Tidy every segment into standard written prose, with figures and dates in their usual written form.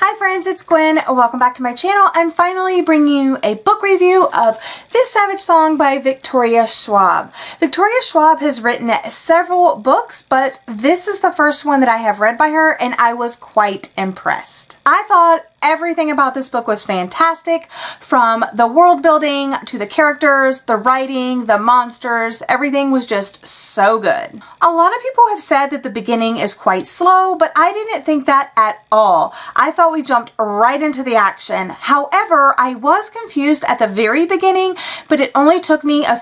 Hi friends, it's Gwen. Welcome back to my channel. I'm finally bringing you a book review of This Savage Song by Victoria Schwab. Victoria Schwab has written several books, but this is the first one that I have read by her and I was quite impressed. I thought everything about this book was fantastic, from the world building to the characters, the writing, the monsters. Everything was just so good. A lot of people have said that the beginning is quite slow, but I didn't think that at all. I thought we jumped right into the action. However, I was confused at the very beginning, but it only took me a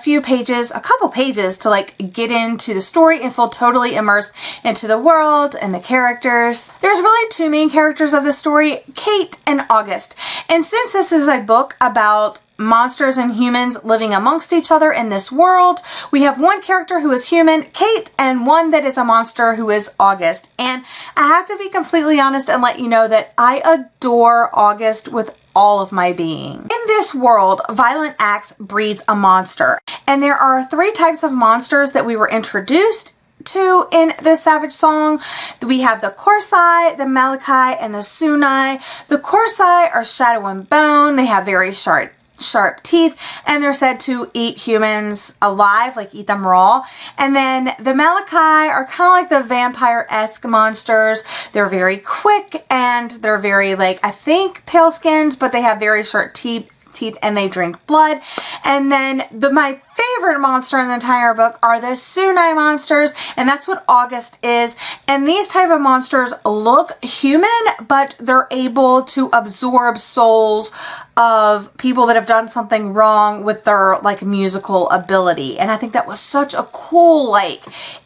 couple pages to get into the story and feel totally immersed into the world and the characters. There's really two main characters of the story, Kate and August. And since this is a book about monsters and humans living amongst each other in this world, we have one character who is human, Kate, and one that is a monster who is August. And I have to be completely honest and let you know that I adore August with all of my being. In this world, violent acts breeds a monster. And there are three types of monsters that we were introduced to in this Savage Song. We have the Korsai, the Malachi, and the Sunai. The Korsai are shadow and bone. They have very sharp teeth, and they're said to eat humans alive, eat them raw. And then the Malachi are kind of like the vampire-esque monsters. They're very quick and they're very I think pale-skinned, but they have very sharp teeth and they drink blood. And then my favorite monster in the entire book are the Sunai monsters, and that's what August is. And these type of monsters look human, but they're able to absorb souls of people that have done something wrong with their musical ability. And I think that was such a cool,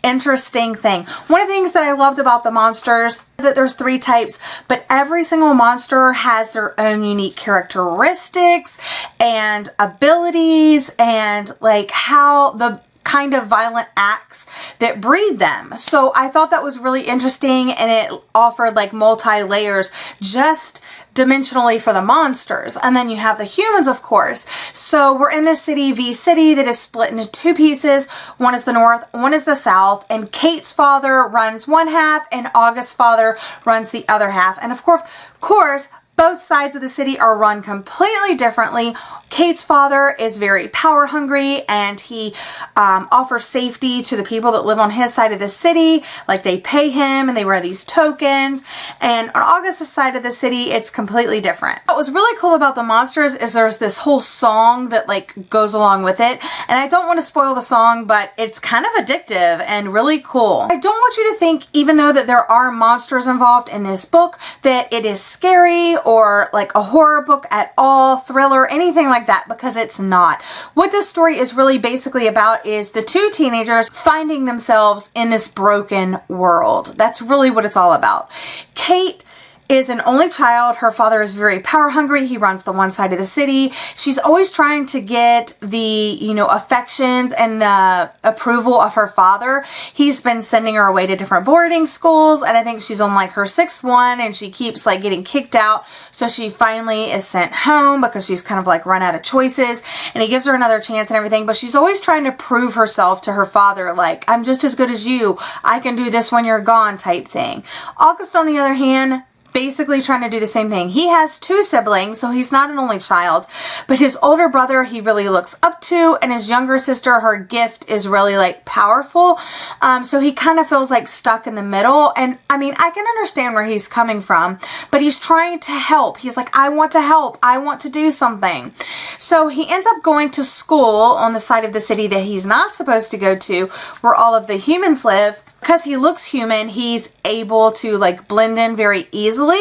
interesting thing. One of the things that I loved about the monsters, that there's three types, but every single monster has their own unique characteristics and abilities and how the kind of violent acts that breed them. So I thought that was really interesting, and it offered multi-layers just dimensionally for the monsters. And then you have the humans, of course. So we're in this city, V City, that is split into two pieces. One is the north, one is the south, and Kate's father runs one half and August's father runs the other half. And of course, both sides of the city are run completely differently. Kate's father is very power hungry, and he offers safety to the people that live on his side of the city. They pay him and they wear these tokens. And on August's side of the city, it's completely different. What was really cool about the monsters is there's this whole song that goes along with it. And I don't want to spoil the song, but it's kind of addictive and really cool. I don't want you to think, even though that there are monsters involved in this book, that it is scary or a horror book at all, thriller, anything like that, because it's not. What this story is really basically about is the two teenagers finding themselves in this broken world. That's really what it's all about. Kate is an only child. Her father is very power hungry. He runs the one side of the city. She's always trying to get the, affections and the approval of her father. He's been sending her away to different boarding schools, and I think she's on her sixth one, and she keeps getting kicked out. So she finally is sent home because she's kind of run out of choices, and he gives her another chance and everything, but she's always trying to prove herself to her father, I'm just as good as you. I can do this when you're gone type thing. August, on the other hand, basically trying to do the same thing. He has two siblings, so he's not an only child, but his older brother he really looks up to, and his younger sister, her gift is really powerful. So he kind of feels stuck in the middle. And I mean, I can understand where he's coming from, but he's trying to help. He's I want to help. I want to do something. So he ends up going to school on the side of the city that he's not supposed to go to, where all of the humans live. Because he looks human, he's able to blend in very easily,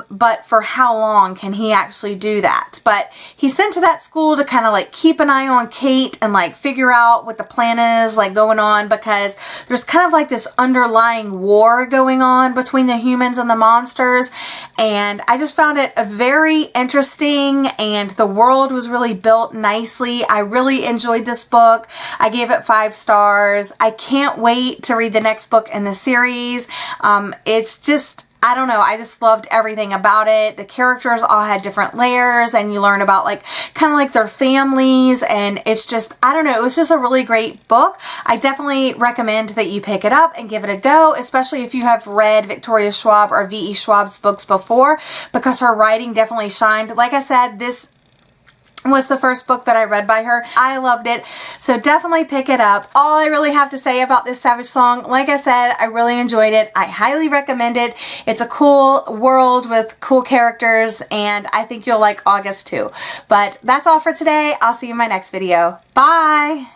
but for how long can he actually do that? But he's sent to that school to kind of keep an eye on Kate and figure out what the plan is going on, because there's kind of this underlying war going on between the humans and the monsters. And I just found it very interesting, and the world was really built nicely. I really enjoyed this book. I gave it 5 stars. I can't wait to read the next book in the series. It's just I don't know, I just loved everything about it. The characters all had different layers, and you learn about like kind of like their families, and it's just, I don't know, it was just a really great book. I definitely recommend that you pick it up and give it a go, especially if you have read Victoria Schwab or V.E. Schwab's books before, because her writing definitely shined. Like I said, this was the first book that I read by her. I loved it, so definitely pick it up. All I really have to say about this Savage song, like I said, I really enjoyed it. I highly recommend it. It's a cool world with cool characters, and I think you'll like August too. But that's all for today. I'll see you in my next video. Bye!